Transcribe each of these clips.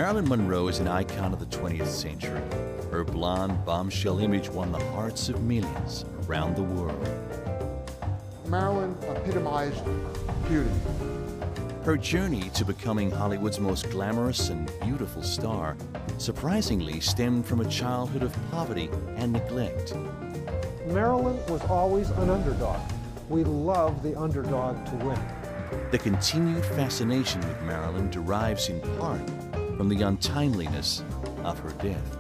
Marilyn Monroe is an icon of the 20th century. Her blonde, bombshell image won the hearts of millions around the world. Marilyn epitomized beauty. Her journey to becoming Hollywood's most glamorous and beautiful star surprisingly stemmed from a childhood of poverty and neglect. Marilyn was always an underdog. We love the underdog to win. The continued fascination with Marilyn derives in part from the untimeliness of her death.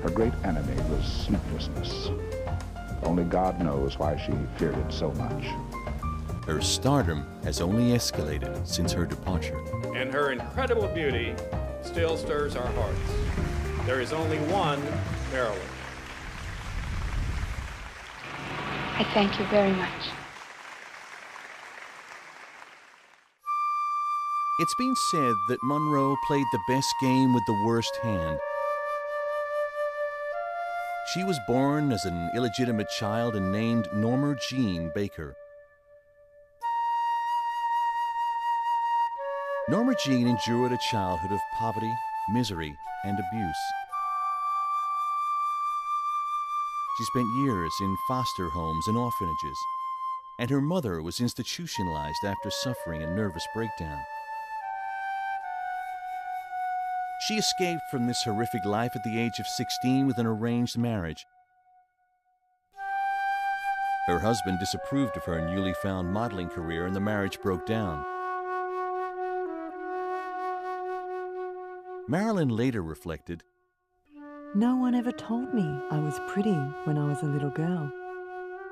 Her great enemy was sleeplessness. Only God knows why she feared it so much. Her stardom has only escalated since her departure. And her incredible beauty still stirs our hearts. There is only one Marilyn. I thank you very much. It's been said that Monroe played the best game with the worst hand. She was born as an illegitimate child and named Norma Jean Baker. Norma Jean endured a childhood of poverty, misery, and abuse. She spent years in foster homes and orphanages, and her mother was institutionalized after suffering a nervous breakdown. She escaped from this horrific life at the age of 16 with an arranged marriage. Her husband disapproved of her newly found modeling career, and the marriage broke down. Marilyn later reflected, "No one ever told me I was pretty when I was a little girl.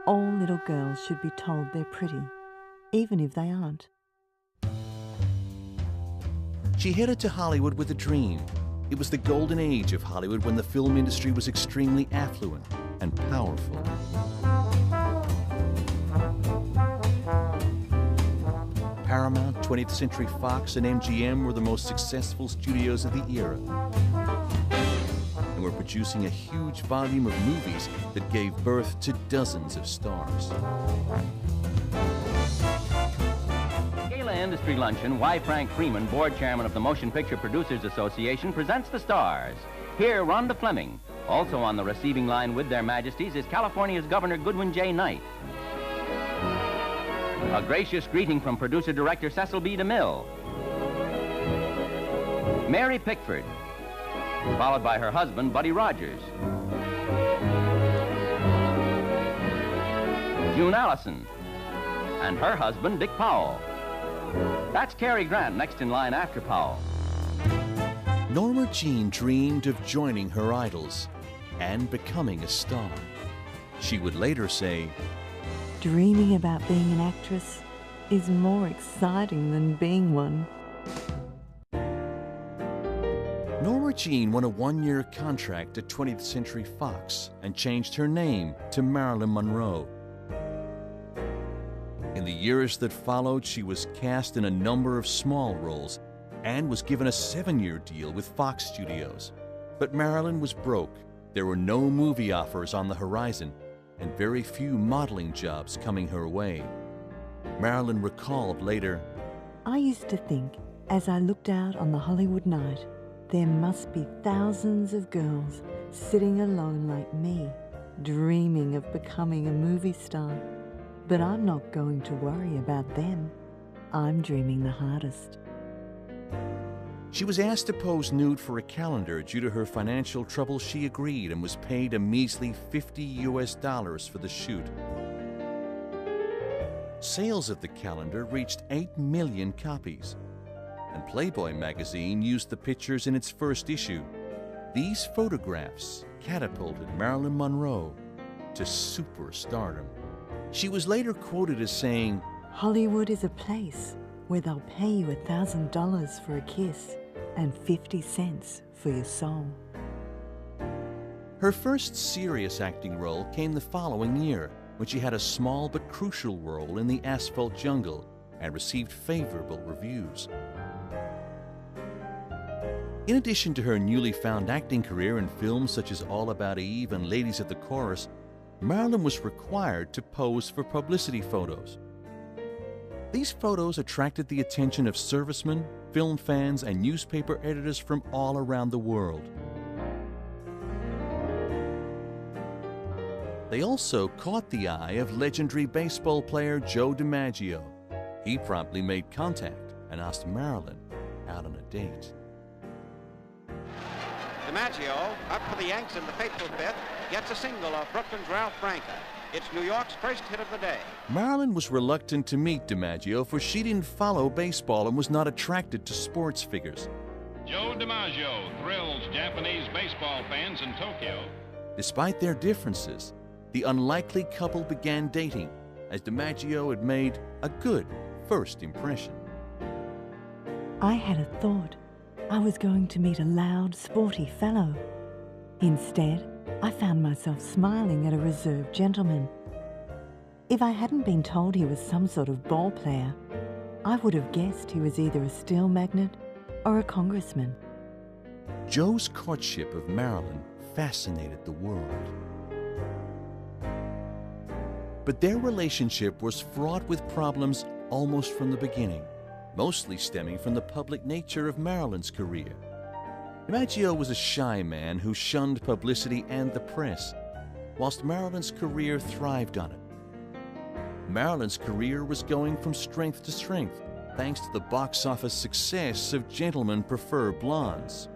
All little girls should be told they're pretty, even if they aren't." She headed to Hollywood with a dream. It was the golden age of Hollywood when the film industry was extremely affluent and powerful. Paramount, 20th Century Fox, and MGM were the most successful studios of the era, and were producing a huge volume of movies that gave birth to dozens of stars. Gala Industry Luncheon, Y. Frank Freeman, board chairman of the Motion Picture Producers Association, presents the stars. Here, Rhonda Fleming. Also on the receiving line with their majesties is California's Governor Goodwin J. Knight. A gracious greeting from producer-director Cecil B. DeMille. Mary Pickford, followed by her husband, Buddy Rogers. June Allison, and her husband, Dick Powell. That's Cary Grant next in line after Powell. Norma Jean dreamed of joining her idols and becoming a star. She would later say, Dreaming about being an actress is more exciting than being one. Norma Jean won a one-year contract at 20th Century Fox and changed her name to Marilyn Monroe. In the years that followed, she was cast in a number of small roles and was given a 7-year deal with Fox Studios. But Marilyn was broke. There were no movie offers on the horizon and very few modeling jobs coming her way. Marilyn recalled later, "I used to think, as I looked out on the Hollywood night, there must be thousands of girls sitting alone like me, dreaming of becoming a movie star. But I'm not going to worry about them. I'm dreaming the hardest." She was asked to pose nude for a calendar. Due to her financial trouble, she agreed and was paid a measly $50 for the shoot. Sales of the calendar reached 8 million copies, and Playboy magazine used the pictures in its first issue. These photographs catapulted Marilyn Monroe to superstardom. She was later quoted as saying, "Hollywood is a place where they'll pay you $1,000 for a kiss and 50 cents for your soul." Her first serious acting role came the following year, when she had a small but crucial role in The Asphalt Jungle and received favorable reviews. In addition to her newly found acting career in films such as All About Eve and Ladies of the Chorus, Marilyn was required to pose for publicity photos. These photos attracted the attention of servicemen, film fans, and newspaper editors from all around the world. They also caught the eye of legendary baseball player Joe DiMaggio. He promptly made contact and asked Marilyn out on a date. DiMaggio, up for the Yanks in the fateful fifth, gets a single off Brooklyn's Ralph Branca. It's New York's first hit of the day. Marilyn was reluctant to meet DiMaggio, for she didn't follow baseball and was not attracted to sports figures. Joe DiMaggio thrills Japanese baseball fans in Tokyo. Despite their differences, the unlikely couple began dating, as DiMaggio had made a good first impression. I had a thought. I was going to meet a loud, sporty fellow. Instead, I found myself smiling at a reserved gentleman. If I hadn't been told he was some sort of ball player, I would have guessed he was either a steel magnate or a congressman. Joe's courtship of Marilyn fascinated the world. But their relationship was fraught with problems almost from the beginning, mostly stemming from the public nature of Marilyn's career. DiMaggio was a shy man who shunned publicity and the press, whilst Marilyn's career thrived on it. Marilyn's career was going from strength to strength, thanks to the box office success of Gentlemen Prefer Blondes.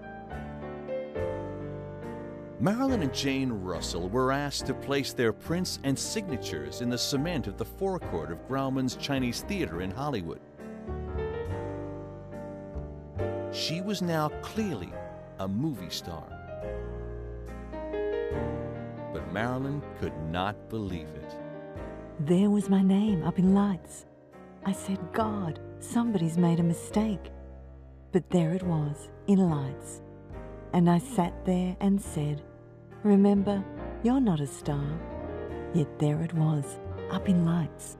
Marilyn and Jane Russell were asked to place their prints and signatures in the cement of the forecourt of Grauman's Chinese Theater in Hollywood. She was now clearly a movie star. But Marilyn could not believe it. There was my name up in lights. I said, God, somebody's made a mistake. But there it was, in lights. And I sat there and said, remember, you're not a star. Yet there it was, up in lights.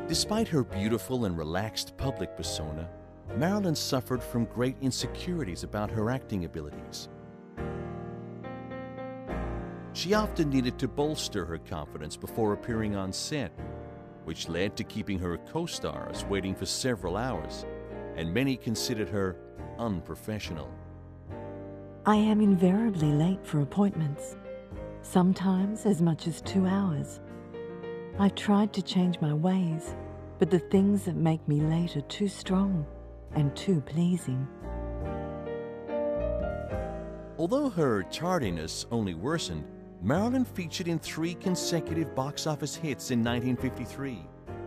Despite her beautiful and relaxed public persona, Marilyn suffered from great insecurities about her acting abilities. She often needed to bolster her confidence before appearing on set, which led to keeping her co-stars waiting for several hours, and many considered her unprofessional. I am invariably late for appointments, sometimes as much as 2 hours. I tried to change my ways, but the things that make me late are too strong and too pleasing. Although her tardiness only worsened, Marilyn featured in 3 consecutive box office hits in 1953,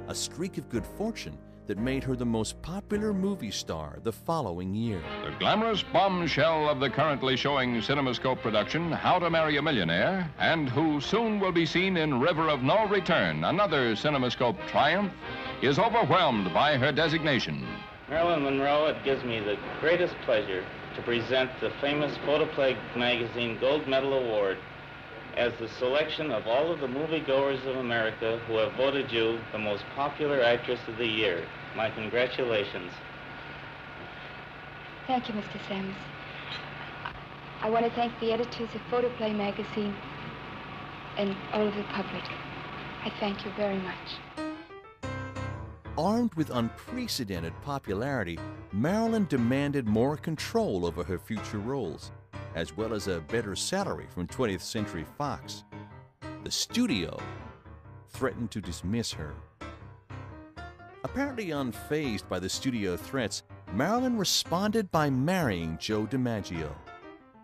a streak of good fortune that made her the most popular movie star the following year. The glamorous bombshell of the currently showing CinemaScope production, How to Marry a Millionaire, and who soon will be seen in River of No Return, another CinemaScope triumph, is overwhelmed by her designation. Marilyn Monroe, it gives me the greatest pleasure to present the famous Photoplay Magazine Gold Medal Award as the selection of all of the moviegoers of America who have voted you the most popular actress of the year. My congratulations. Thank you, Mr. Sams. I want to thank the editors of Photoplay Magazine and all of the public. I thank you very much. Armed with unprecedented popularity, Marilyn demanded more control over her future roles, as well as a better salary from 20th Century Fox. The studio threatened to dismiss her. Apparently unfazed by the studio threats, Marilyn responded by marrying Joe DiMaggio.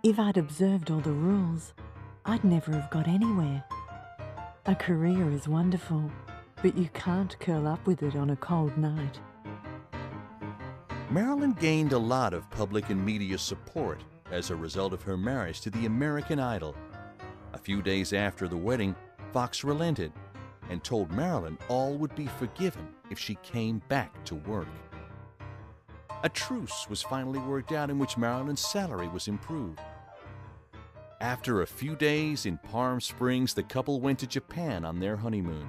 If I'd observed all the rules, I'd never have got anywhere. A career is wonderful, but you can't curl up with it on a cold night. Marilyn gained a lot of public and media support as a result of her marriage to the American Idol. A few days after the wedding, Fox relented and told Marilyn all would be forgiven if she came back to work. A truce was finally worked out in which Marilyn's salary was improved. After a few days in Palm Springs, the couple went to Japan on their honeymoon.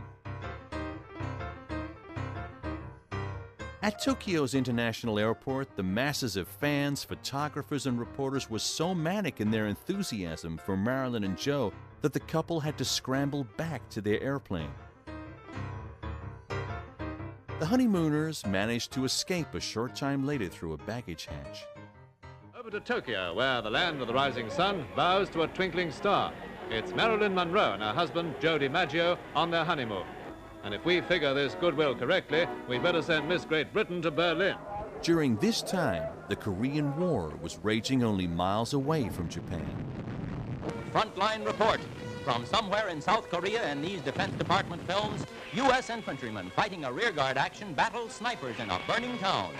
At Tokyo's International Airport, the masses of fans, photographers, and reporters were so manic in their enthusiasm for Marilyn and Joe that the couple had to scramble back to their airplane. The honeymooners managed to escape a short time later through a baggage hatch. Over to Tokyo, where the land of the rising sun bows to a twinkling star. It's Marilyn Monroe and her husband, Joe DiMaggio, on their honeymoon. And if we figure this goodwill correctly, we'd better send Miss Great Britain to Berlin. During this time, the Korean War was raging only miles away from Japan. Frontline report. From somewhere in South Korea in these Defense Department films, U.S. infantrymen fighting a rearguard action battle snipers in a burning town.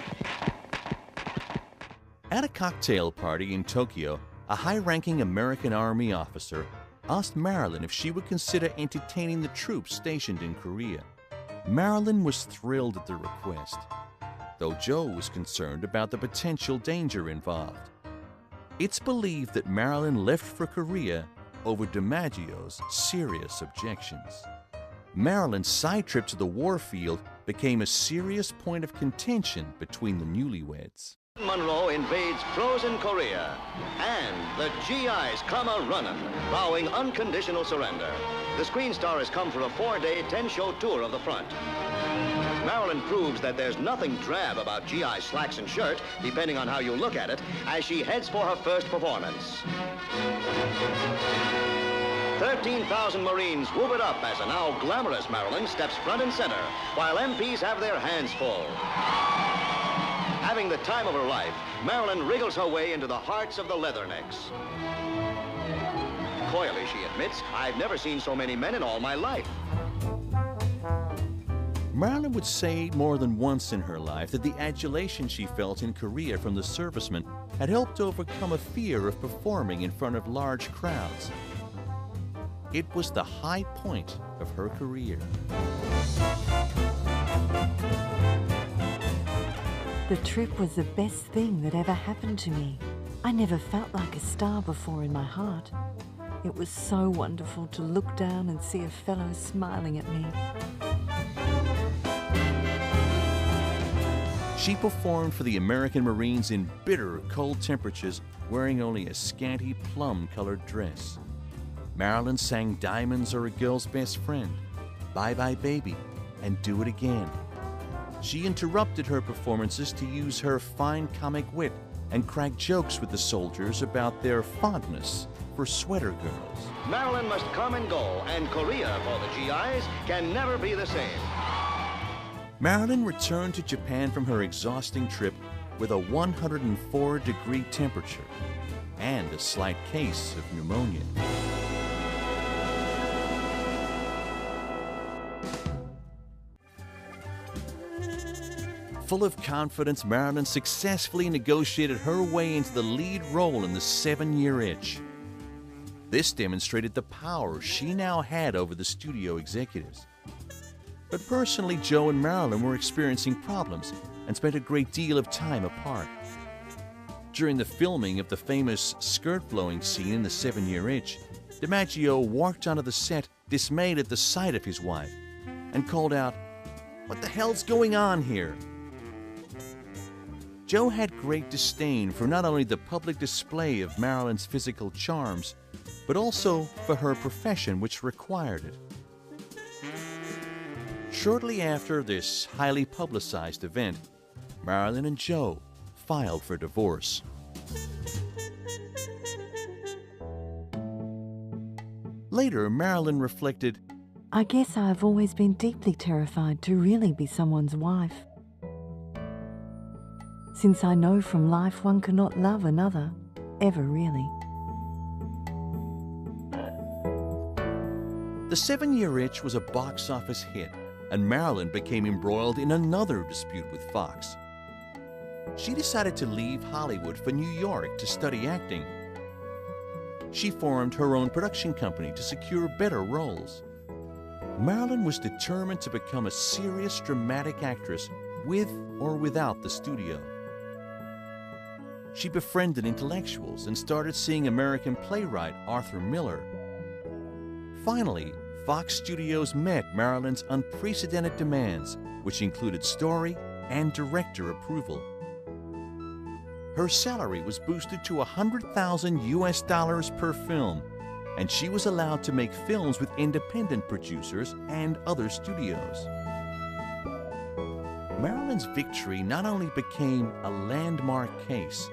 At a cocktail party in Tokyo, a high-ranking American Army officer asked Marilyn if she would consider entertaining the troops stationed in Korea. Marilyn was thrilled at the request, though Joe was concerned about the potential danger involved. It's believed that Marilyn left for Korea over DiMaggio's serious objections. Marilyn's side trip to the war field became a serious point of contention between the newlyweds. MONROE invades frozen Korea, and the GIs come a-running, vowing unconditional surrender. The screen star has come for a 4-day, 10-show tour of the front. Marilyn proves that there's nothing drab about GI's slacks and shirt, depending on how you look at it, as she heads for her first performance. 13,000 Marines whoop it up as a now glamorous Marilyn steps front and center, while MPs have their hands full. Having the time of her life, Marilyn wriggles her way into the hearts of the leathernecks. Coyly, she admits, I've never seen so many men in all my life. Marilyn would say more than once in her life that the adulation she felt in Korea from the servicemen had helped overcome a fear of performing in front of large crowds. It was the high point of her career. The trip was the best thing that ever happened to me. I never felt like a star before in my heart. It was so wonderful to look down and see a fellow smiling at me. She performed for the American Marines in bitter, cold temperatures, wearing only a scanty plum-colored dress. Marilyn sang Diamonds Are a Girl's Best Friend, Bye Bye Baby, and Do It Again. She interrupted her performances to use her fine comic wit and crack jokes with the soldiers about their fondness for sweater girls. Marilyn must come and go, and Korea for the GIs can never be the same. Marilyn returned to Japan from her exhausting trip with a 104-degree temperature and a slight case of pneumonia. Full of confidence, Marilyn successfully negotiated her way into the lead role in The 7-Year Itch. This demonstrated the power she now had over the studio executives. But personally, Joe and Marilyn were experiencing problems and spent a great deal of time apart. During the filming of the famous skirt-blowing scene in The 7-Year Itch, DiMaggio walked onto the set dismayed at the sight of his wife and called out, "What the hell's going on here?" Joe had great disdain for not only the public display of Marilyn's physical charms, but also for her profession, which required it. Shortly after this highly publicized event, Marilyn and Joe filed for divorce. Later, Marilyn reflected, I guess I've always been deeply terrified to really be someone's wife. Since I know from life one cannot love another, ever really. The 7-Year Itch was a box office hit, and Marilyn became embroiled in another dispute with Fox. She decided to leave Hollywood for New York to study acting. She formed her own production company to secure better roles. Marilyn was determined to become a serious dramatic actress with or without the studio. She befriended intellectuals and started seeing American playwright Arthur Miller. Finally, Fox Studios met Marilyn's unprecedented demands, which included story and director approval. Her salary was boosted to $100,000 per film, and she was allowed to make films with independent producers and other studios. Marilyn's victory not only became a landmark case,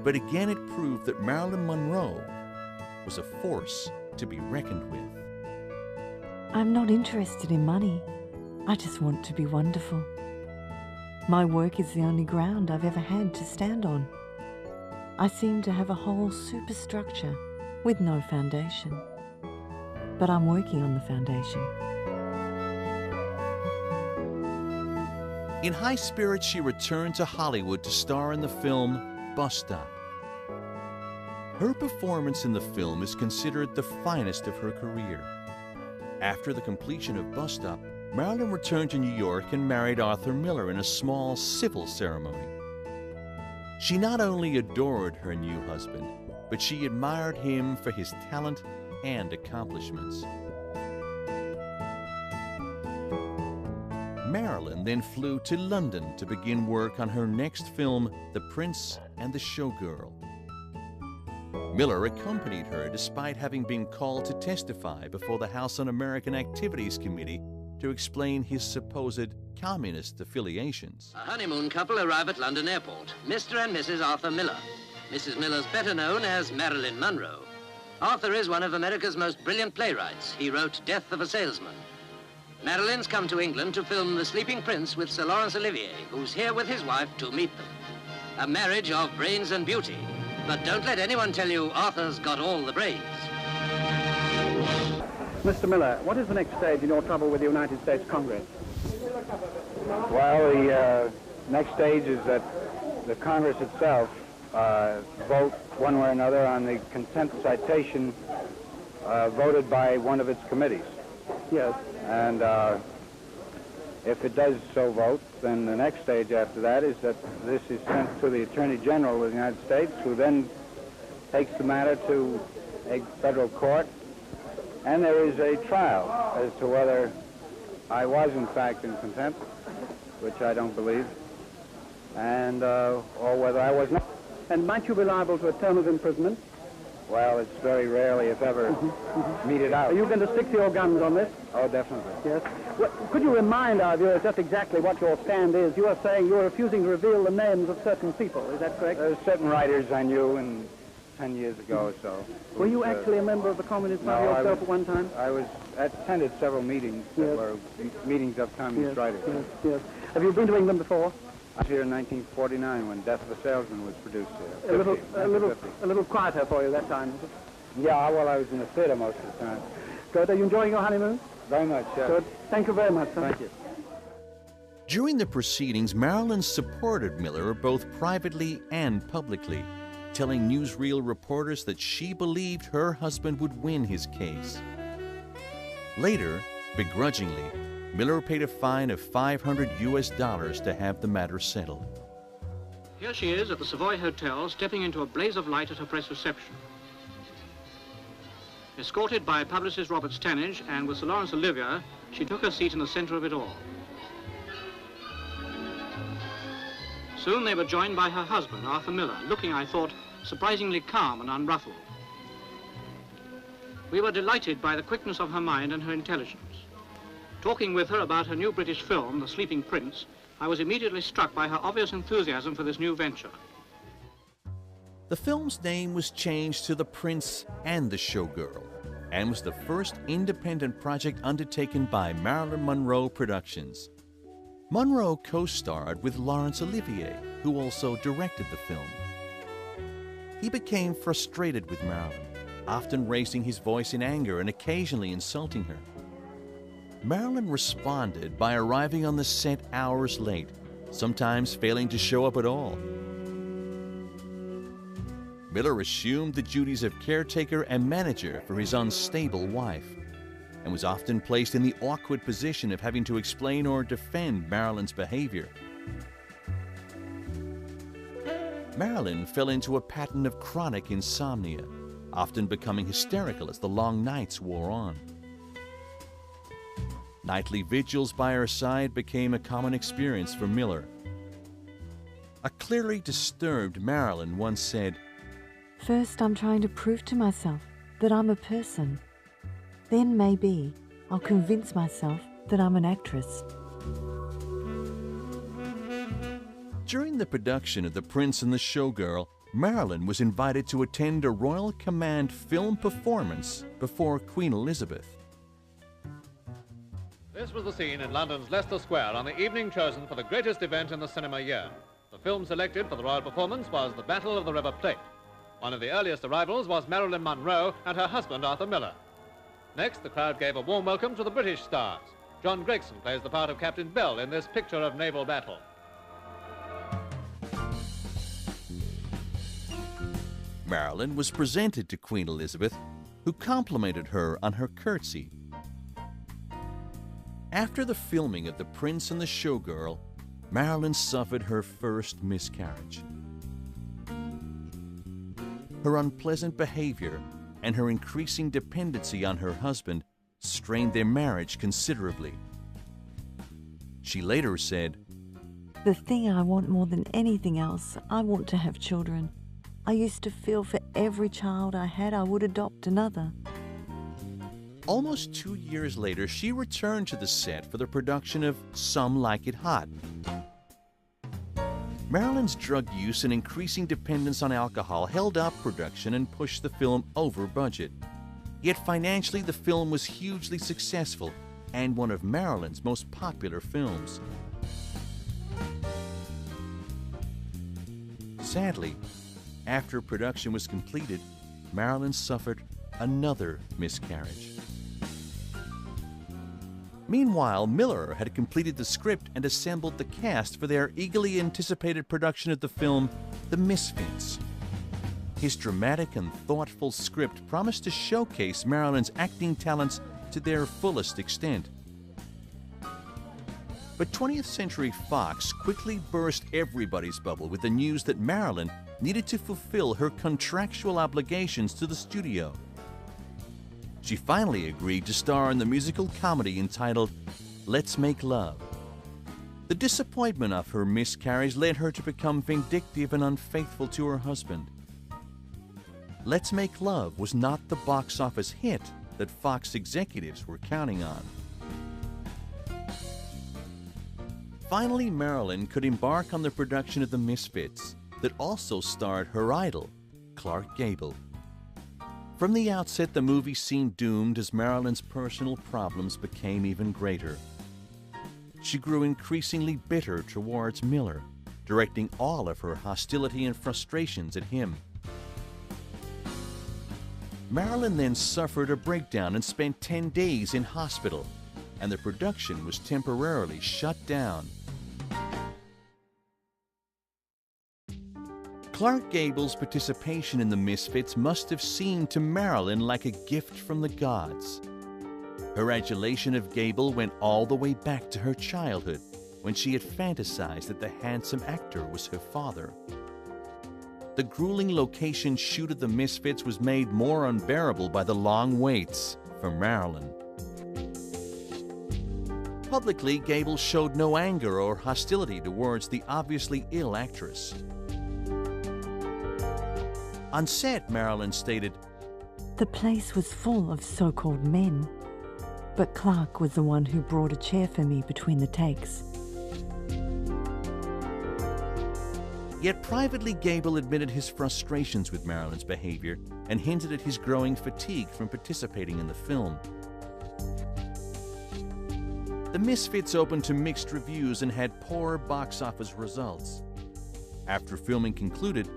but again it proved that Marilyn Monroe was a force to be reckoned with. I'm not interested in money. I just want to be wonderful. My work is the only ground I've ever had to stand on. I seem to have a whole superstructure with no foundation. But I'm working on the foundation. In high spirits, she returned to Hollywood to star in the film Bus Stop. Her performance in the film is considered the finest of her career. After the completion of Bus Stop, Marilyn returned to New York and married Arthur Miller in a small civil ceremony. She not only adored her new husband, but she admired him for his talent and accomplishments. Marilyn then flew to London to begin work on her next film, The Prince and the Showgirl. Miller accompanied her despite having been called to testify before the House Un-American Activities Committee to explain his supposed communist affiliations. A honeymoon couple arrive at London Airport, Mr. and Mrs. Arthur Miller. Mrs. Miller's better known as Marilyn Monroe. Arthur is one of America's most brilliant playwrights. He wrote Death of a Salesman. Marilyn's come to England to film The Sleeping Prince with Sir Laurence Olivier, who's here with his wife to meet them. A marriage of brains and beauty. But don't let anyone tell you Arthur's got all the brains. Mr. Miller, what is the next stage in your trouble with the United States Congress? Well, the next stage is that the Congress itself vote one way or another on the contempt citation voted by one of its committees. Yes. And if it does so vote, then the next stage after that is that this is sent to the Attorney General of the United States, who then takes the matter to a federal court, and there is a trial as to whether I was in fact in contempt, which I don't believe, and or whether I was not. And might you be liable to a term of imprisonment? Well, it's very rarely, if ever, meted out. Are you going to stick to your guns on this? Oh, definitely. Yes. Well, could you remind our viewers just exactly what your stand is? You are saying you are refusing to reveal the names of certain people, is that correct? There's certain writers I knew 10 years ago or so. Were you actually a member of the Communist Party yourself at one time? I attended several meetings that were meetings of communist writers. Yes, yes. Have you been to England before? I was here in 1949 when Death of a Salesman was produced here. A little quieter for you that time, is it? Yeah, well, I was in the theater most of the time. Good. Are you enjoying your honeymoon? Very much, yes. Good. Thank you very much, sir. Thank you. During the proceedings, Marilyn supported Miller both privately and publicly, telling newsreel reporters that she believed her husband would win his case. Later, begrudgingly, Miller paid a fine of $500 to have the matter settled. Here she is at the Savoy Hotel, stepping into a blaze of light at her press reception. Escorted by publicist Robert Stanage and with Sir Laurence Olivier, she took her seat in the center of it all. Soon they were joined by her husband, Arthur Miller, looking, I thought, surprisingly calm and unruffled. We were delighted by the quickness of her mind and her intelligence. Talking with her about her new British film, The Sleeping Prince, I was immediately struck by her obvious enthusiasm for this new venture. The film's name was changed to The Prince and the Showgirl, and was the first independent project undertaken by Marilyn Monroe Productions. Monroe co-starred with Laurence Olivier, who also directed the film. He became frustrated with Marilyn, often raising his voice in anger and occasionally insulting her. Marilyn responded by arriving on the set hours late, sometimes failing to show up at all. Miller assumed the duties of caretaker and manager for his unstable wife, and was often placed in the awkward position of having to explain or defend Marilyn's behavior. Marilyn fell into a pattern of chronic insomnia, often becoming hysterical as the long nights wore on. Nightly vigils by her side became a common experience for Miller. A clearly disturbed Marilyn once said, "First, I'm trying to prove to myself that I'm a person. Then maybe I'll convince myself that I'm an actress." During the production of The Prince and the Showgirl, Marilyn was invited to attend a Royal Command film performance before Queen Elizabeth. This was the scene in London's Leicester Square on the evening chosen for the greatest event in the cinema year. The film selected for the royal performance was The Battle of the River Plate. One of the earliest arrivals was Marilyn Monroe and her husband Arthur Miller. Next, the crowd gave a warm welcome to the British stars. John Gregson plays the part of Captain Bell in this picture of naval battle. Marilyn was presented to Queen Elizabeth, who complimented her on her curtsy. After the filming of The Prince and the Showgirl, Marilyn suffered her first miscarriage. Her unpleasant behavior and her increasing dependency on her husband strained their marriage considerably. She later said, "The thing I want more than anything else, I want to have children. I used to feel for every child I had, I would adopt another." Almost 2 years later, she returned to the set for the production of Some Like It Hot. Marilyn's drug use and increasing dependence on alcohol held up production and pushed the film over budget. Yet financially, the film was hugely successful and one of Marilyn's most popular films. Sadly, after production was completed, Marilyn suffered another miscarriage. Meanwhile, Miller had completed the script and assembled the cast for their eagerly anticipated production of the film The Misfits. His dramatic and thoughtful script promised to showcase Marilyn's acting talents to their fullest extent. But 20th Century Fox quickly burst everybody's bubble with the news that Marilyn needed to fulfill her contractual obligations to the studio. She finally agreed to star in the musical comedy entitled Let's Make Love. The disappointment of her miscarriage led her to become vindictive and unfaithful to her husband. Let's Make Love was not the box office hit that Fox executives were counting on. Finally, Marilyn could embark on the production of The Misfits that also starred her idol, Clark Gable. From the outset, the movie seemed doomed as Marilyn's personal problems became even greater. She grew increasingly bitter towards Miller, directing all of her hostility and frustrations at him. Marilyn then suffered a breakdown and spent 10 days in hospital, and the production was temporarily shut down. Clark Gable's participation in The Misfits must have seemed to Marilyn like a gift from the gods. Her adulation of Gable went all the way back to her childhood, when she had fantasized that the handsome actor was her father. The grueling location shoot of The Misfits was made more unbearable by the long waits for Marilyn. Publicly, Gable showed no anger or hostility towards the obviously ill actress. On set, Marilyn stated, "The place was full of so-called men, but Clark was the one who brought a chair for me between the takes." Yet privately, Gable admitted his frustrations with Marilyn's behavior and hinted at his growing fatigue from participating in the film. The Misfits opened to mixed reviews and had poor box office results. After filming concluded,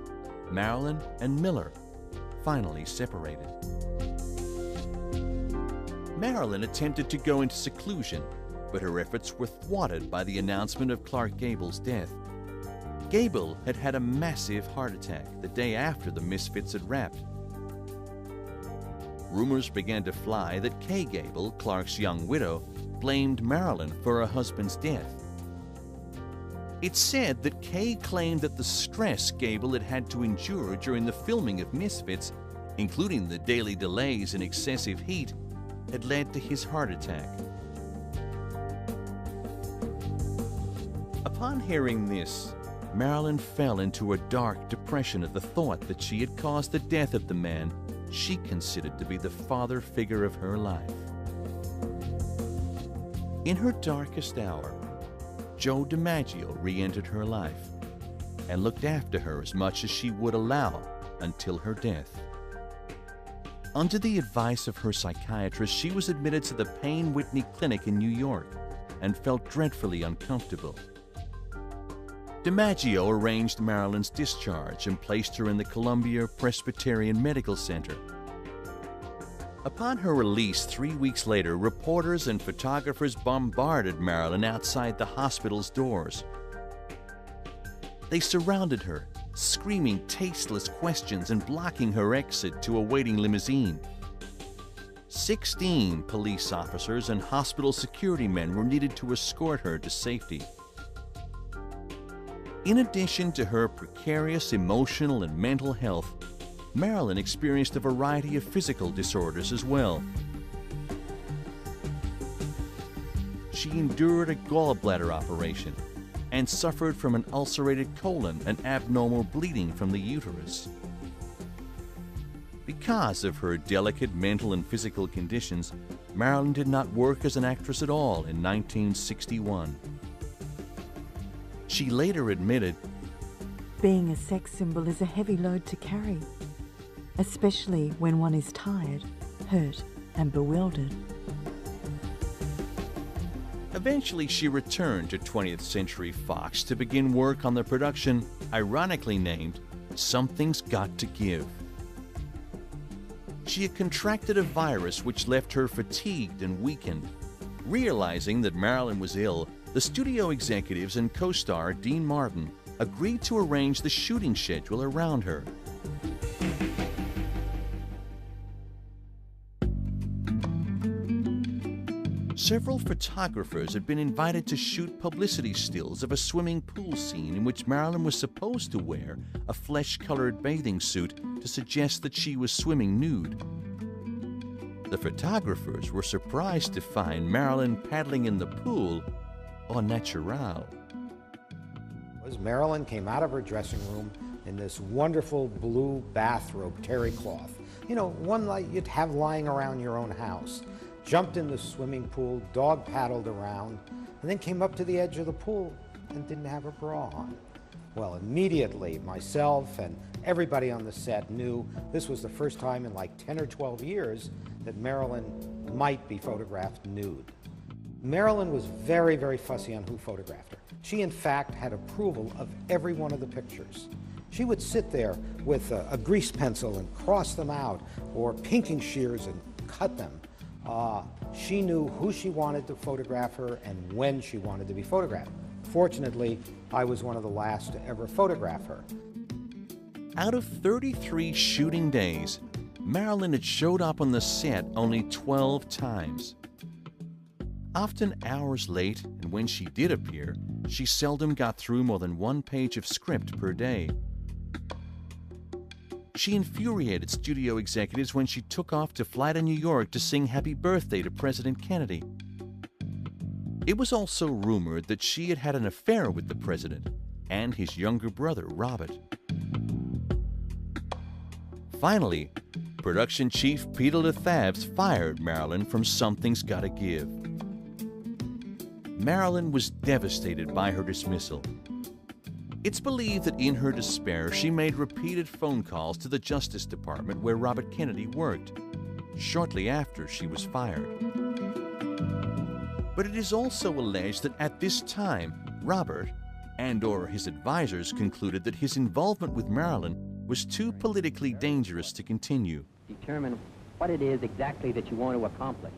Marilyn and Miller finally separated. Marilyn attempted to go into seclusion, but her efforts were thwarted by the announcement of Clark Gable's death. Gable had had a massive heart attack the day after The Misfits had wrapped. Rumors began to fly that Kay Gable, Clark's young widow, blamed Marilyn for her husband's death. It's said that Kay claimed that the stress Gable had had to endure during the filming of Misfits, including the daily delays and excessive heat, had led to his heart attack. Upon hearing this, Marilyn fell into a dark depression at the thought that she had caused the death of the man she considered to be the father figure of her life. In her darkest hour, Joe DiMaggio re-entered her life. and looked after her as much as she would allow until her death. Under the advice of her psychiatrist, she was admitted to the Payne Whitney Clinic in New York and felt dreadfully uncomfortable. DiMaggio arranged Marilyn's discharge and placed her in the Columbia Presbyterian Medical Center. Upon her release 3 weeks later, reporters and photographers bombarded Marilyn outside the hospital's doors. They surrounded her, screaming tasteless questions and blocking her exit to a waiting limousine. 16 police officers and hospital security men were needed to escort her to safety. In addition to her precarious emotional and mental health, Marilyn experienced a variety of physical disorders as well. She endured a gallbladder operation and suffered from an ulcerated colon and abnormal bleeding from the uterus. Because of her delicate mental and physical conditions, Marilyn did not work as an actress at all in 1961. She later admitted, "Being a sex symbol is a heavy load to carry, especially when one is tired, hurt, and bewildered." Eventually, she returned to 20th Century Fox to begin work on the production ironically named Something's Got to Give. She had contracted a virus which left her fatigued and weakened. Realizing that Marilyn was ill, the studio executives and co-star Dean Martin agreed to arrange the shooting schedule around her. Several photographers had been invited to shoot publicity stills of a swimming pool scene in which Marilyn was supposed to wear a flesh-colored bathing suit to suggest that she was swimming nude. The photographers were surprised to find Marilyn paddling in the pool au naturel. Marilyn came out of her dressing room in this wonderful blue bathrobe, terry cloth. You know, one like you'd have lying around your own house. Jumped in the swimming pool, dog paddled around, and then came up to the edge of the pool and didn't have a bra on. Well, immediately, myself and everybody on the set knew this was the first time in like 10 or 12 years that Marilyn might be photographed nude. Marilyn was very, very fussy on who photographed her. She, in fact, had approval of every one of the pictures. She would sit there with a grease pencil and cross them out, or pinking shears and cut them. She knew who she wanted to photograph her and when she wanted to be photographed. Fortunately, I was one of the last to ever photograph her. Out of 33 shooting days, Marilyn had showed up on the set only 12 times. Often hours late, and when she did appear, she seldom got through more than 1 page of script per day. She infuriated studio executives when she took off to fly to New York to sing Happy Birthday to President Kennedy. It was also rumored that she had had an affair with the president and his younger brother, Robert. Finally, production chief Peter LaThabs fired Marilyn from Something's Gotta Give. Marilyn was devastated by her dismissal. It's believed that in her despair, she made repeated phone calls to the Justice Department where Robert Kennedy worked, shortly after she was fired. But it is also alleged that at this time, Robert and/or his advisors concluded that his involvement with Marilyn was too politically dangerous to continue. Determine what it is exactly that you want to accomplish.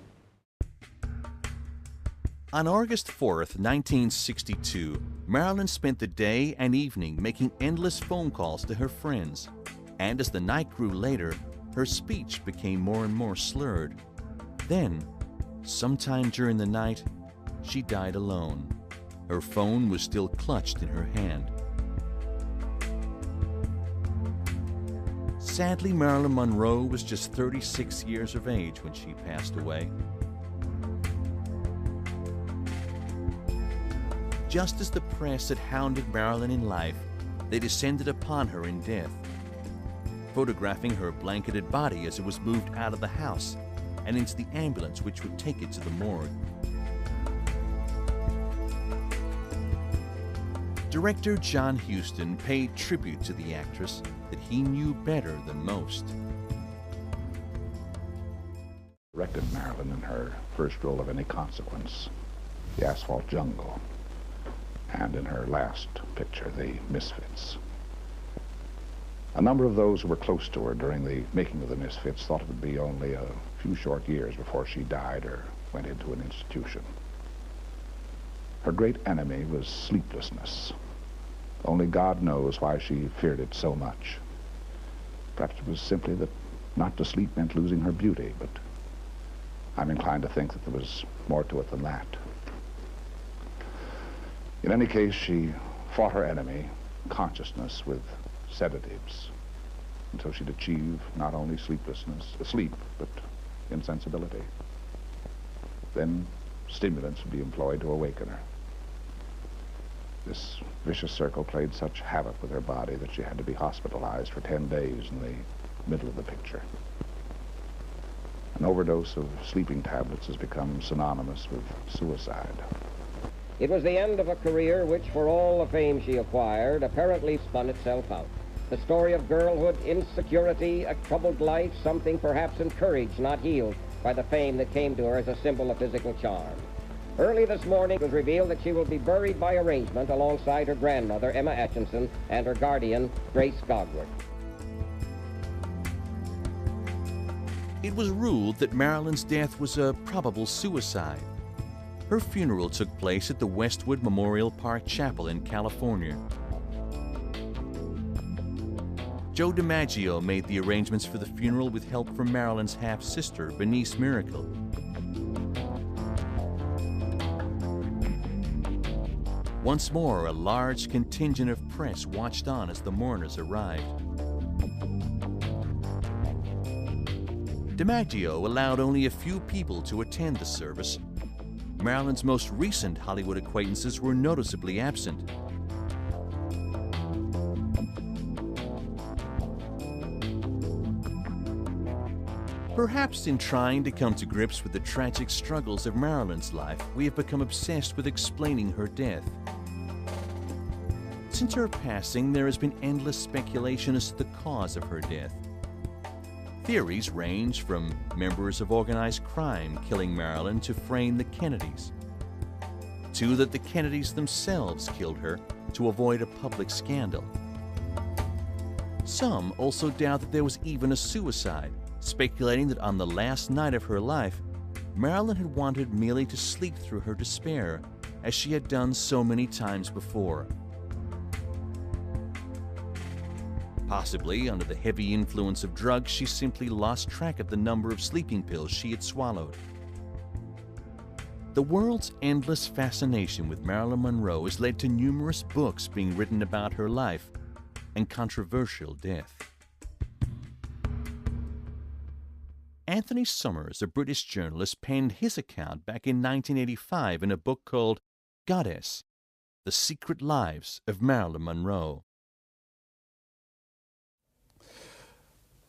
On August 4th, 1962, Marilyn spent the day and evening making endless phone calls to her friends, and as the night grew later, her speech became more and more slurred. Then, sometime during the night, she died alone. Her phone was still clutched in her hand. Sadly, Marilyn Monroe was just 36 years of age when she passed away. Just as the press had hounded Marilyn in life, they descended upon her in death, photographing her blanketed body as it was moved out of the house and into the ambulance which would take it to the morgue. Director John Huston paid tribute to the actress that he knew better than most. Directed Marilyn in her first role of any consequence, The Asphalt Jungle, and in her last picture, The Misfits. A number of those who were close to her during the making of The Misfits thought it would be only a few short years before she died or went into an institution. Her great enemy was sleeplessness. Only God knows why she feared it so much. Perhaps it was simply that not to sleep meant losing her beauty, but I'm inclined to think that there was more to it than that. In any case, she fought her enemy, consciousness, with sedatives until she'd achieve not only sleep, but insensibility. Then stimulants would be employed to awaken her. This vicious circle played such havoc with her body that she had to be hospitalized for 10 days in the middle of the picture. An overdose of sleeping tablets has become synonymous with suicide. It was the end of a career which, for all the fame she acquired, apparently spun itself out. The story of girlhood, insecurity, a troubled life, something perhaps encouraged, not healed, by the fame that came to her as a symbol of physical charm. Early this morning it was revealed that she will be buried by arrangement alongside her grandmother, Emma Atchison, and her guardian, Grace Gogwood. It was ruled that Marilyn's death was a probable suicide. Her funeral took place at the Westwood Memorial Park Chapel in California. Joe DiMaggio made the arrangements for the funeral with help from Marilyn's half-sister, Bernice Miracle. Once more, a large contingent of press watched on as the mourners arrived. DiMaggio allowed only a few people to attend the service. Marilyn's most recent Hollywood acquaintances were noticeably absent. Perhaps in trying to come to grips with the tragic struggles of Marilyn's life, we have become obsessed with explaining her death. Since her passing, there has been endless speculation as to the cause of her death. Theories range from members of organized crime killing Marilyn to frame the Kennedys, to that the Kennedys themselves killed her to avoid a public scandal. Some also doubt that there was even a suicide, speculating that on the last night of her life, Marilyn had wanted merely to sleep through her despair, as she had done so many times before. Possibly, under the heavy influence of drugs, she simply lost track of the number of sleeping pills she had swallowed. The world's endless fascination with Marilyn Monroe has led to numerous books being written about her life and controversial death. Anthony Summers, a British journalist, penned his account back in 1985 in a book called Goddess: The Secret Lives of Marilyn Monroe.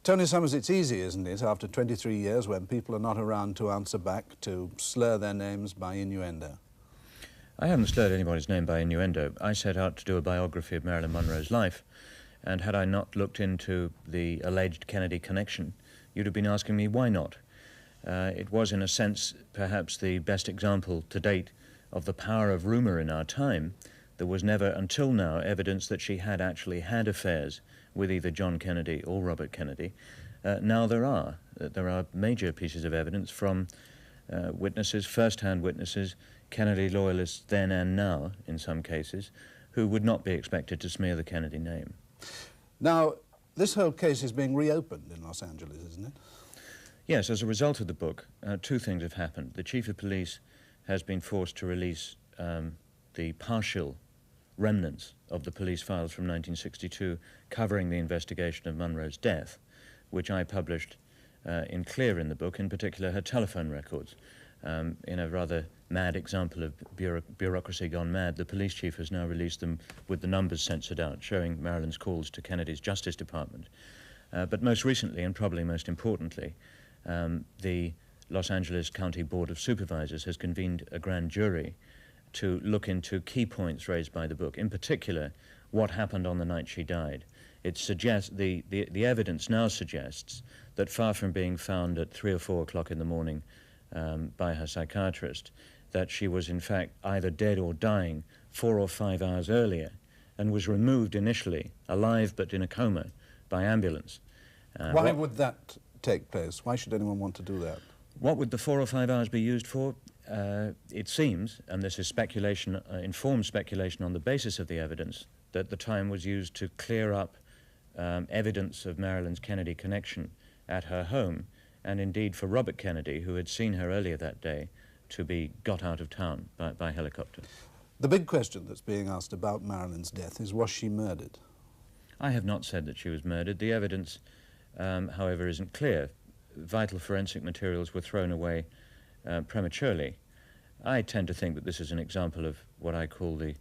Tony Summers, it's easy, isn't it, after 23 years when people are not around to answer back, to slur their names by innuendo? I haven't slurred anybody's name by innuendo. I set out to do a biography of Marilyn Monroe's life, and had I not looked into the alleged Kennedy connection, you'd have been asking me why not. It was, in a sense, perhaps the best example to date of the power of rumor in our time. There was never, until now, evidence that she had actually had affairs with either John Kennedy or Robert Kennedy. Now there are. There are major pieces of evidence from witnesses, first-hand witnesses, Kennedy loyalists then and now, in some cases, who would not be expected to smear the Kennedy name. Now, this whole case is being reopened in Los Angeles, isn't it? Yes, as a result of the book, two things have happened. The chief of police has been forced to release the partial remnants of the police files from 1962 covering the investigation of Monroe's death, which I published in clear in the book, in particular her telephone records. In a rather mad example of bureaucracy gone mad, the police chief has now released them with the numbers censored out, showing Marilyn's calls to Kennedy's Justice Department. But most recently, and probably most importantly, the Los Angeles County Board of Supervisors has convened a grand jury to look into key points raised by the book, in particular, what happened on the night she died. It suggests, the evidence now suggests that far from being found at 3 or 4 o'clock in the morning by her psychiatrist, that she was in fact either dead or dying 4 or 5 hours earlier, and was removed initially, alive but in a coma, by ambulance. Why would that take place? Why should anyone want to do that? What would the 4 or 5 hours be used for? It seems, and this is speculation, informed speculation on the basis of the evidence, that the time was used to clear up evidence of Marilyn's Kennedy connection at her home, and indeed for Robert Kennedy, who had seen her earlier that day, to be got out of town by helicopter. The big question that's being asked about Marilyn's death is, was she murdered? I have not said that she was murdered. The evidence, however, isn't clear. Vital forensic materials were thrown away prematurely. I tend to think that this is an example of what I call the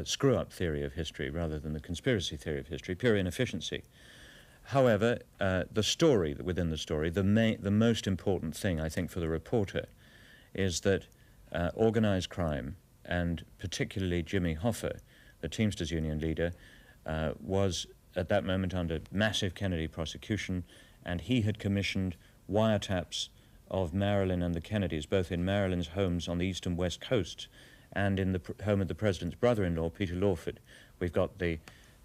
screw-up theory of history rather than the conspiracy theory of history, pure inefficiency. However, the story, within the story, the most important thing, I think, for the reporter is that organized crime, and particularly Jimmy Hoffa, the Teamsters Union leader, was at that moment under massive Kennedy prosecution, and he had commissioned wiretaps of Marilyn and the Kennedys, both in Marilyn's homes on the east and west coasts, and in the home of the president's brother-in-law, Peter Lawford. We've got the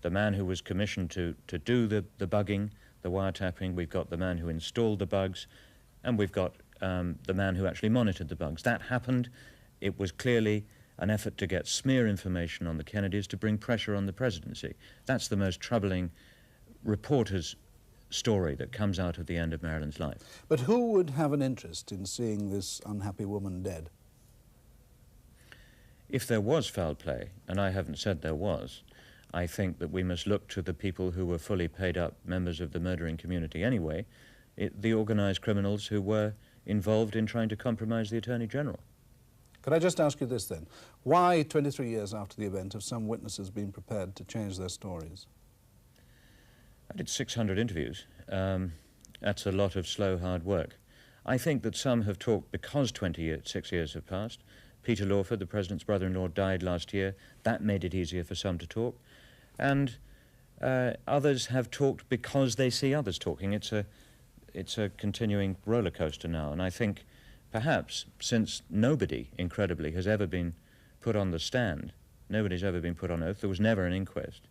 man who was commissioned to do the bugging, the wiretapping. We've got the man who installed the bugs, and we've got the man who actually monitored the bugs. That happened. It was clearly an effort to get smear information on the Kennedys to bring pressure on the presidency. That's the most troubling reporter's story that comes out of the end of Marilyn's life. But who would have an interest in seeing this unhappy woman dead? If there was foul play, and I haven't said there was, I think that we must look to the people who were fully paid up members of the murdering community anyway, the organized criminals who were involved in trying to compromise the Attorney General. Could I just ask you this then? Why, 23 years after the event, have some witnesses been prepared to change their stories? I did 600 interviews. That's a lot of slow, hard work. I think that some have talked because 6 years have passed. Peter Lawford, the president's brother-in-law, died last year. That made it easier for some to talk. And others have talked because they see others talking. It's a continuing roller coaster now. And I think perhaps since nobody, incredibly, has ever been put on the stand, nobody's ever been put on oath, there was never an inquest,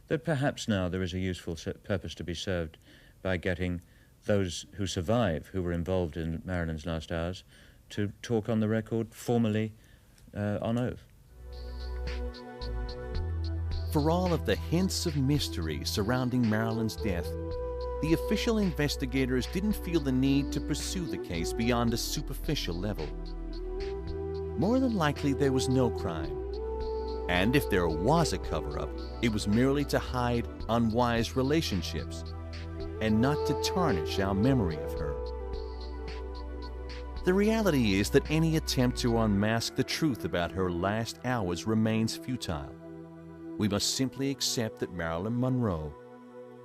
that perhaps now there is a useful purpose to be served by getting those who survive, who were involved in Marilyn's last hours, to talk on the record formally on oath. For all of the hints of mystery surrounding Marilyn's death, the official investigators didn't feel the need to pursue the case beyond a superficial level. More than likely, there was no crime. And if there was a cover-up, it was merely to hide unwise relationships and not to tarnish our memory of her. The reality is that any attempt to unmask the truth about her last hours remains futile. We must simply accept that Marilyn Monroe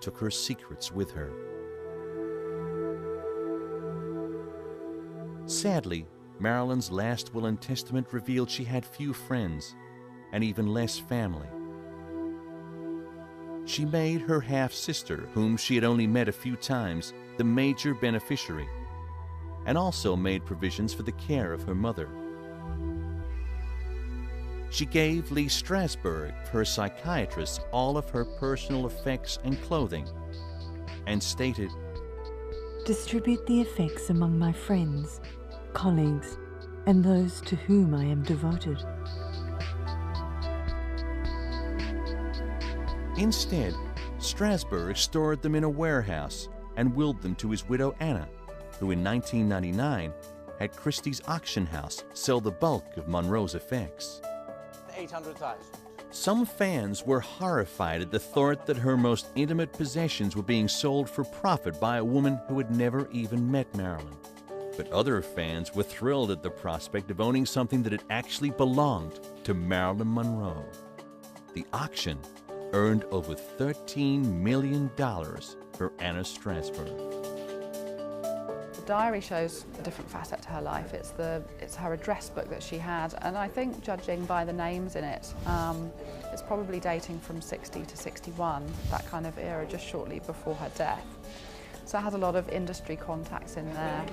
took her secrets with her. Sadly, Marilyn's last will and testament revealed she had few friends and even less family. She made her half-sister, whom she had only met a few times, the major beneficiary, and also made provisions for the care of her mother. She gave Lee Strasberg, her psychiatrist, all of her personal effects and clothing, and stated, "Distribute the effects among my friends, colleagues, and those to whom I am devoted." Instead, Strasberg stored them in a warehouse and willed them to his widow Anna, who in 1999 had Christie's auction house sell the bulk of Monroe's effects. 800,000. Some fans were horrified at the thought that her most intimate possessions were being sold for profit by a woman who had never even met Marilyn. But other fans were thrilled at the prospect of owning something that had actually belonged to Marilyn Monroe. The auction earned over $13 million for Anna Strasberg. diary shows a different facet to her life. It's her address book that she had, and I think, judging by the names in it, it's probably dating from 60 to 61, that kind of era, just shortly before her death. So it has a lot of industry contacts in there,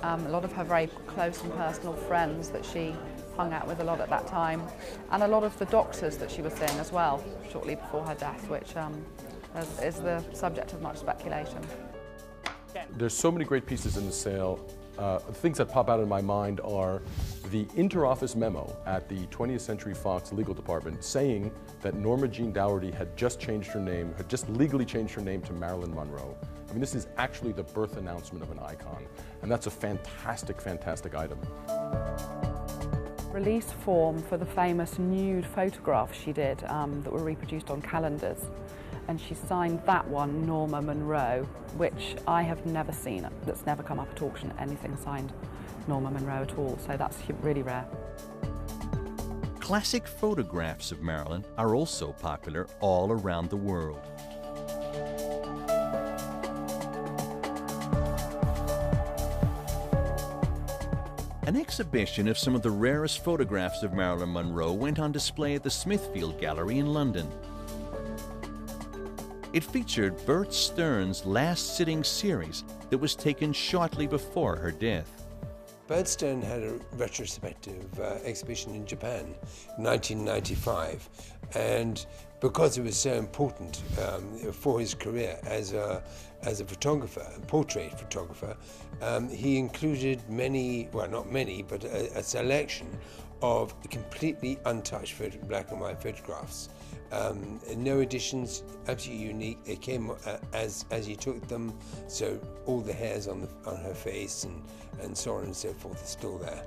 a lot of her very close and personal friends that she hung out with a lot at that time, and a lot of the doctors that she was seeing as well shortly before her death, which is the subject of much speculation. There's so many great pieces in the sale. Things that pop out in my mind are the inter-office memo at the 20th Century Fox legal department saying that Norma Jean Dougherty had just changed her name, had just legally changed her name to Marilyn Monroe. I mean, this is actually the birth announcement of an icon, and that's a fantastic, fantastic item. Release form for the famous nude photographs she did that were reproduced on calendars, and she signed that one Norma Monroe, which I have never seen. That's never come up at auction, anything signed Norma Monroe at all, so that's really rare. Classic photographs of Marilyn are also popular all around the world. An exhibition of some of the rarest photographs of Marilyn Monroe went on display at the Smithfield Gallery in London. It featured Bert Stearns' last sitting series that was taken shortly before her death. Bert Stearns had a retrospective exhibition in Japan in 1995, and because it was so important for his career as a photographer, a portrait photographer, he included many, well not many, but a selection of completely untouched black and white photographs. No additions, absolutely unique. They came as he took them, so all the hairs on her face and so on and so forth are still there.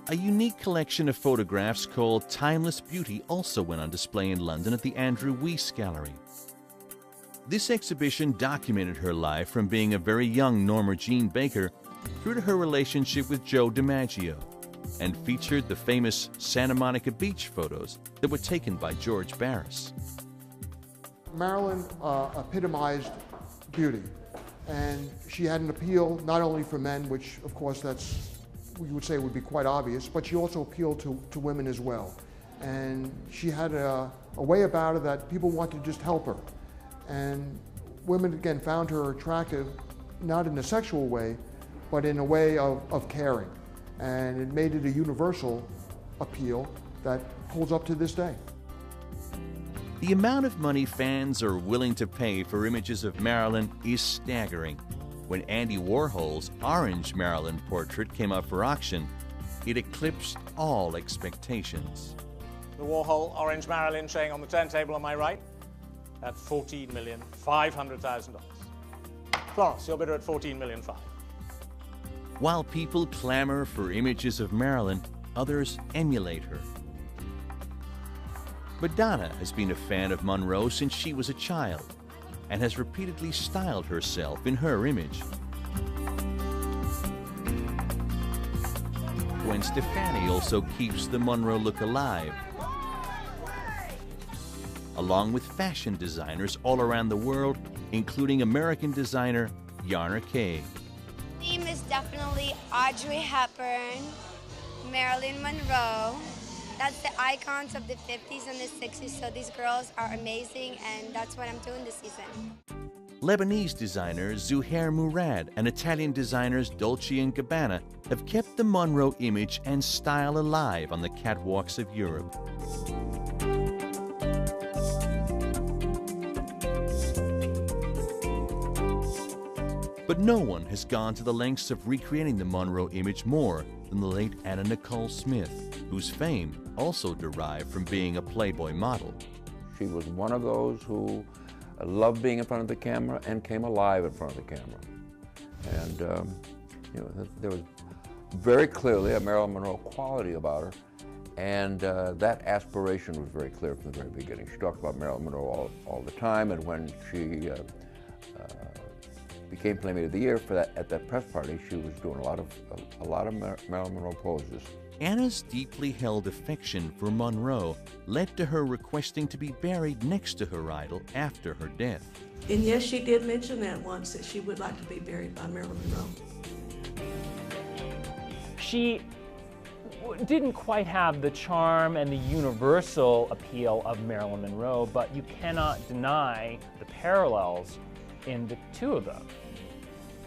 A unique collection of photographs called Timeless Beauty also went on display in London at the Andrew Weiss Gallery. This exhibition documented her life from being a very young Norma Jean Baker through to her relationship with Joe DiMaggio, and featured the famous Santa Monica Beach photos that were taken by George Barris. Marilyn epitomized beauty, and she had an appeal not only for men, which of course we would say would be quite obvious, but she also appealed to women as well. And she had a way about her that people wanted to just help her. And women, again, found her attractive, not in a sexual way, but in a way of caring. And it made it a universal appeal that holds up to this day. The amount of money fans are willing to pay for images of Marilyn is staggering. When Andy Warhol's Orange Marilyn portrait came up for auction, it eclipsed all expectations. The Warhol Orange Marilyn showing on the turntable on my right at $14,500,000. Florence, your bidder at $14,500,000. While people clamor for images of Marilyn, others emulate her. Madonna has been a fan of Monroe since she was a child, and has repeatedly styled herself in her image. Gwen Stefani also keeps the Monroe look alive, along with fashion designers all around the world, including American designer Yarna Kay. The theme is definitely Audrey Hepburn, Marilyn Monroe. That's the icons of the 50s and the 60s, so these girls are amazing, and that's what I'm doing this season. Lebanese designer Zuhair Murad and Italian designers Dolce & Gabbana have kept the Monroe image and style alive on the catwalks of Europe. But no one has gone to the lengths of recreating the Monroe image more than the late Anna Nicole Smith, whose fame also derived from being a Playboy model. She was one of those who loved being in front of the camera and came alive in front of the camera. And you know, there was very clearly a Marilyn Monroe quality about her, and that aspiration was very clear from the very beginning. She talked about Marilyn Monroe all the time, and when she became Playmate of the Year at that press party, she was doing a lot of Marilyn Monroe poses. Anna's deeply held affection for Monroe led to her requesting to be buried next to her idol after her death. And yes, she did mention that once, that she would like to be buried by Marilyn Monroe. She didn't quite have the charm and the universal appeal of Marilyn Monroe, but you cannot deny the parallels in the two of them.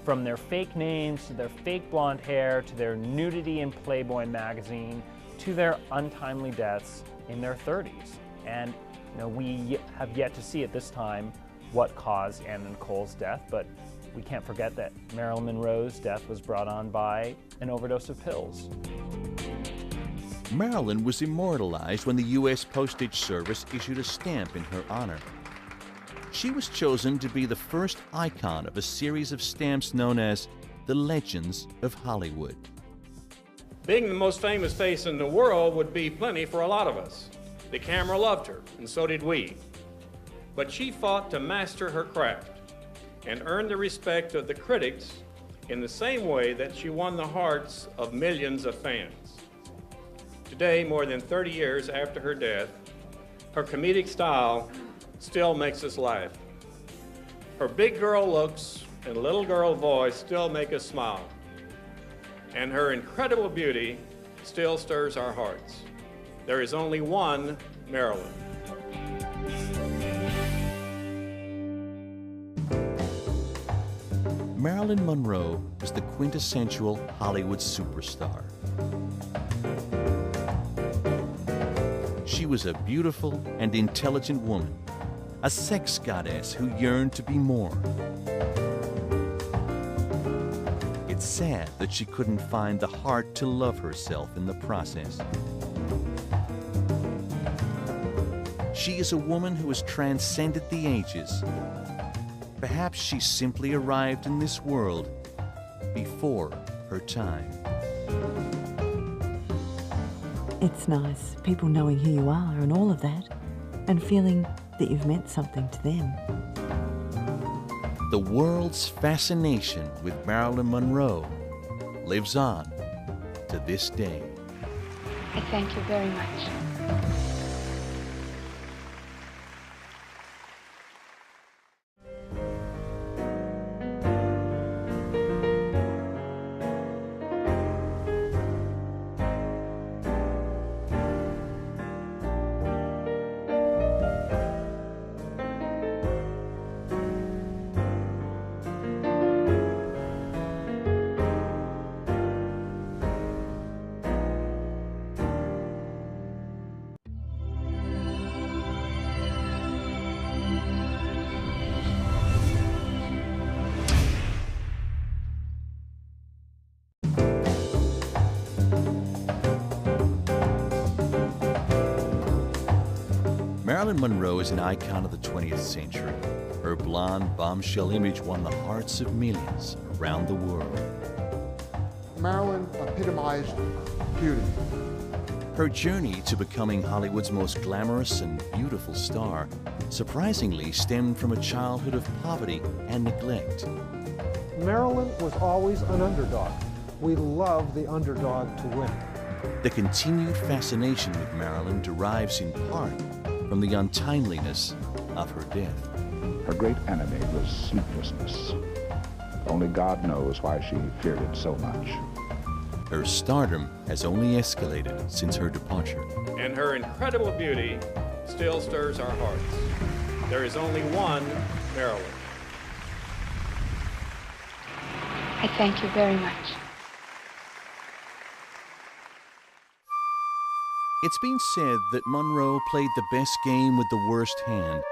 From their fake names, to their fake blonde hair, to their nudity in Playboy magazine, to their untimely deaths in their 30s. And we have yet to see at this time what caused Anna Nicole's death, but we can't forget that Marilyn Monroe's death was brought on by an overdose of pills. Marilyn was immortalized when the U.S. Postage Service issued a stamp in her honor. She was chosen to be the first icon of a series of stamps known as the Legends of Hollywood. Being the most famous face in the world would be plenty for a lot of us. The camera loved her, and so did we. But she fought to master her craft and earn the respect of the critics in the same way that she won the hearts of millions of fans. Today, more than 30 years after her death, her comedic style still makes us laugh. Her big girl looks and little girl voice still make us smile. And her incredible beauty still stirs our hearts. There is only one Marilyn. Marilyn Monroe was the quintessential Hollywood superstar. She was a beautiful and intelligent woman, a sex goddess who yearned to be more. It's sad that she couldn't find the heart to love herself in the process. She is a woman who has transcended the ages. Perhaps she simply arrived in this world before her time. It's nice, people knowing who you are and all of that, and feeling that you've meant something to them. The world's fascination with Marilyn Monroe lives on to this day. I thank you very much. Marilyn Monroe is an icon of the 20th century. Her blonde, bombshell image won the hearts of millions around the world. Marilyn epitomized beauty. Her journey to becoming Hollywood's most glamorous and beautiful star surprisingly stemmed from a childhood of poverty and neglect. Marilyn was always an underdog. We love the underdog to win. The continued fascination with Marilyn derives in part from the untimeliness of her death. Her great enemy was sleeplessness. Only God knows why she feared it so much. Her stardom has only escalated since her departure. And her incredible beauty still stirs our hearts. There is only one Marilyn. I thank you very much. It's been said that Monroe played the best game with the worst hand.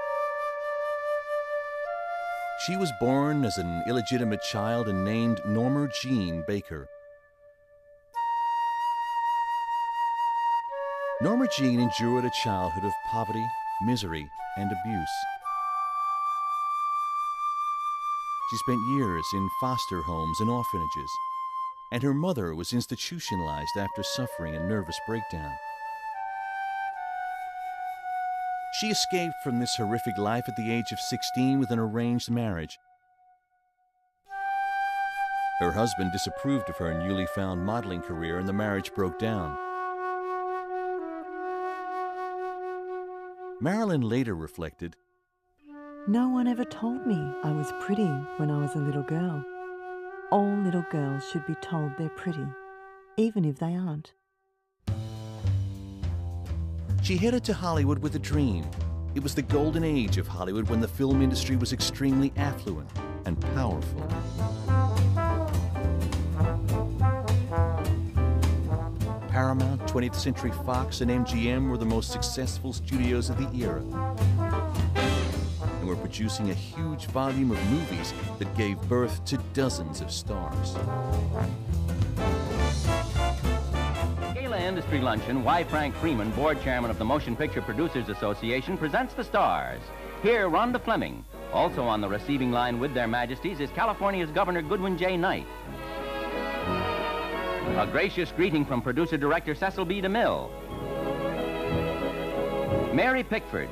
She was born as an illegitimate child and named Norma Jean Baker. Norma Jean endured a childhood of poverty, misery, and abuse. She spent years in foster homes and orphanages, and her mother was institutionalized after suffering a nervous breakdown. She escaped from this horrific life at the age of 16 with an arranged marriage. Her husband disapproved of her newly found modeling career and the marriage broke down. Marilyn later reflected, No one ever told me I was pretty when I was a little girl. All little girls should be told they're pretty, even if they aren't. She headed to Hollywood with a dream. It was the golden age of Hollywood when the film industry was extremely affluent and powerful. Paramount, 20th Century Fox, and MGM were the most successful studios of the era, and were producing a huge volume of movies that gave birth to dozens of stars. Gala Industry Luncheon, Y. Frank Freeman, board chairman of the Motion Picture Producers Association, presents the stars. Here, Rhonda Fleming. Also on the receiving line with their majesties is California's Governor Goodwin J. Knight. A gracious greeting from producer-director Cecil B. DeMille. Mary Pickford,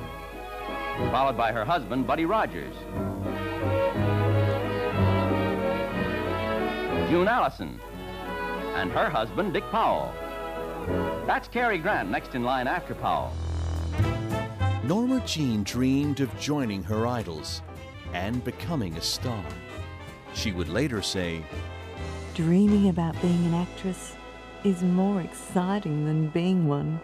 followed by her husband, Buddy Rogers. June Allison, and her husband, Dick Powell. That's Cary Grant next in line after Powell. Norma Jean dreamed of joining her idols and becoming a star. She would later say, Dreaming about being an actress is more exciting than being one.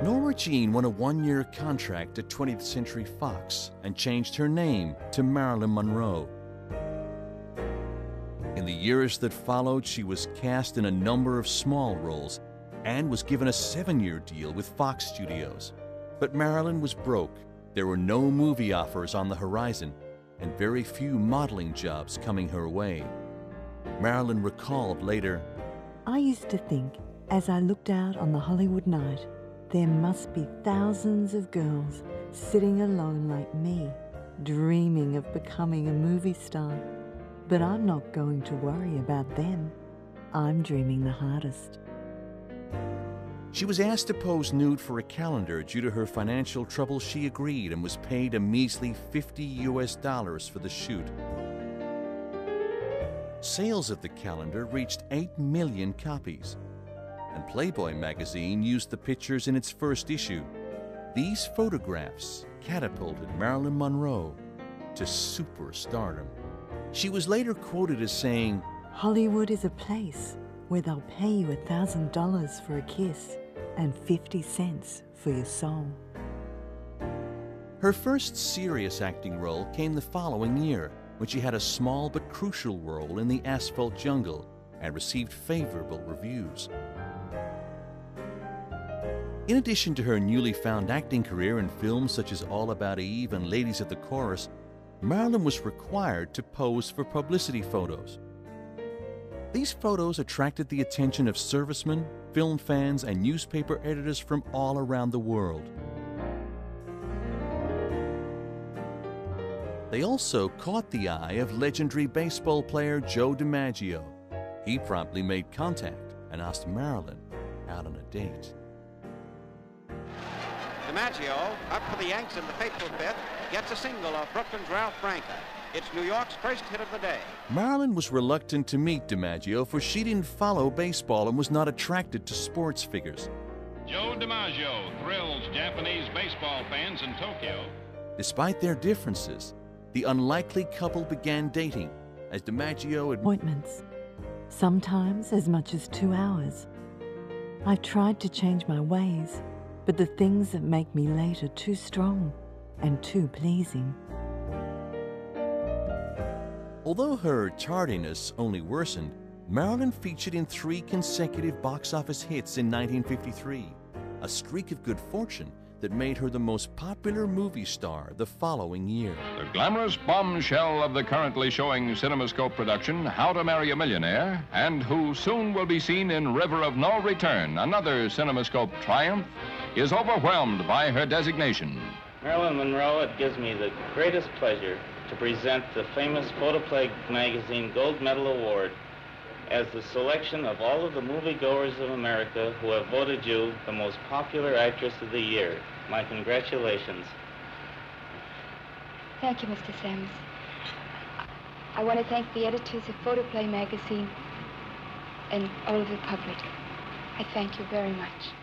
Norma Jean won a one-year contract at 20th Century Fox and changed her name to Marilyn Monroe. In the years that followed, she was cast in a number of small roles and was given a 7-year deal with Fox Studios. But Marilyn was broke. There were no movie offers on the horizon and very few modeling jobs coming her way. Marilyn recalled later, I used to think, as I looked out on the Hollywood night, there must be thousands of girls sitting alone like me, dreaming of becoming a movie star. But I'm not going to worry about them. I'm dreaming the hardest. She was asked to pose nude for a calendar. Due to her financial trouble, she agreed and was paid a measly $50 US for the shoot. Sales of the calendar reached 8 million copies, and Playboy magazine used the pictures in its first issue. These photographs catapulted Marilyn Monroe to superstardom. She was later quoted as saying, Hollywood is a place where they'll pay you $1,000 for a kiss and 50 cents for your soul. Her first serious acting role came the following year, when she had a small but crucial role in The Asphalt Jungle and received favorable reviews. In addition to her newly found acting career in films such as All About Eve and Ladies of the Chorus, Marilyn was required to pose for publicity photos. These photos attracted the attention of servicemen, film fans, and newspaper editors from all around the world. They also caught the eye of legendary baseball player Joe DiMaggio. He promptly made contact and asked Marilyn out on a date. DiMaggio, up for the Yanks in the fateful fifth, gets a single off Brooklyn's Ralph Branca. It's New York's first hit of the day. Marilyn was reluctant to meet DiMaggio, for she didn't follow baseball and was not attracted to sports figures. Joe DiMaggio thrills Japanese baseball fans in Tokyo. Despite their differences, the unlikely couple began dating, as DiMaggio appointments, sometimes as much as 2 hours. I've tried to change my ways, but the things that make me late are too strong and too pleasing. Although her tardiness only worsened, Marilyn featured in 3 consecutive box office hits in 1953, a streak of good fortune that made her the most popular movie star the following year. The glamorous bombshell of the currently showing CinemaScope production, How to Marry a Millionaire, and who soon will be seen in River of No Return, another CinemaScope triumph, is overwhelmed by her designation. Marilyn Monroe, it gives me the greatest pleasure to present the famous Photoplay magazine Gold Medal Award as the selection of all of the moviegoers of America who have voted you the most popular actress of the year. My congratulations. Thank you, Mr. Sims. I want to thank the editors of Photoplay magazine and all of the public. I thank you very much.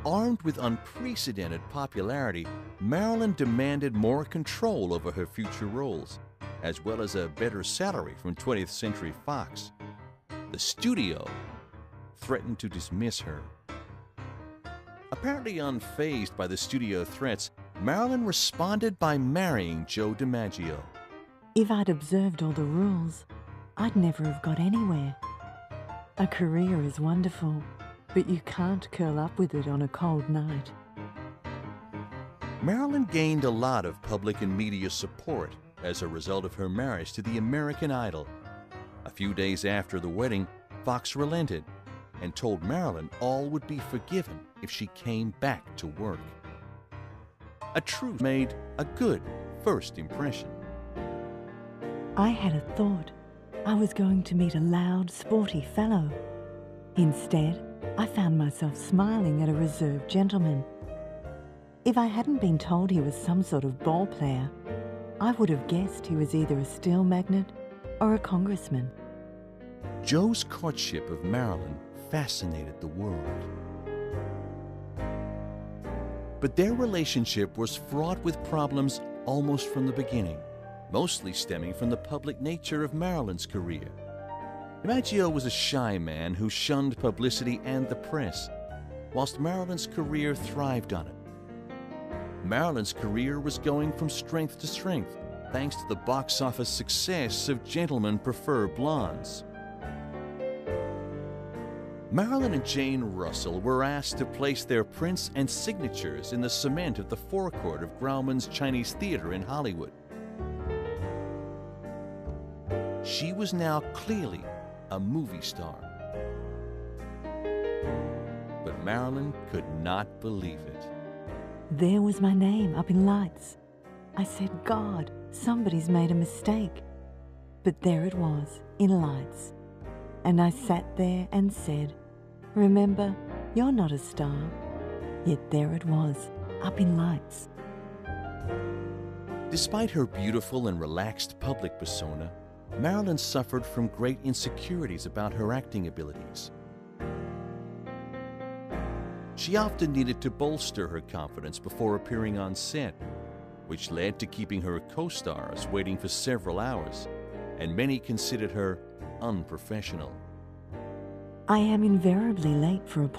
Armed with unprecedented popularity, Marilyn demanded more control over her future roles, as well as a better salary from 20th Century Fox. The studio threatened to dismiss her. Apparently unfazed by the studio threats, Marilyn responded by marrying Joe DiMaggio. If I'd observed all the rules, I'd never have got anywhere. A career is wonderful, but you can't curl up with it on a cold night. Marilyn gained a lot of public and media support as a result of her marriage to the American Idol. A few days after the wedding, Fox relented and told Marilyn all would be forgiven if she came back to work. A truth made a good first impression. I had a thought I was going to meet a loud, sporty fellow. Instead, I found myself smiling at a reserved gentleman. If I hadn't been told he was some sort of ball player, I would have guessed he was either a steel magnate or a congressman. Joe's courtship of Marilyn fascinated the world. But their relationship was fraught with problems almost from the beginning, mostly stemming from the public nature of Marilyn's career. DiMaggio was a shy man who shunned publicity and the press, whilst Marilyn's career thrived on it. Marilyn's career was going from strength to strength, thanks to the box office success of Gentlemen Prefer Blondes. Marilyn and Jane Russell were asked to place their prints and signatures in the cement of the forecourt of Grauman's Chinese Theater in Hollywood. She was now clearly a movie star. But Marilyn could not believe it. There was my name up in lights. I said, God, somebody's made a mistake. But there it was, in lights. And I sat there and said, remember, you're not a star. Yet there it was, up in lights. Despite her beautiful and relaxed public persona, Marilyn suffered from great insecurities about her acting abilities. She often needed to bolster her confidence before appearing on set, which led to keeping her co-stars waiting for several hours, and many considered her unprofessional. I am invariably late for appointments.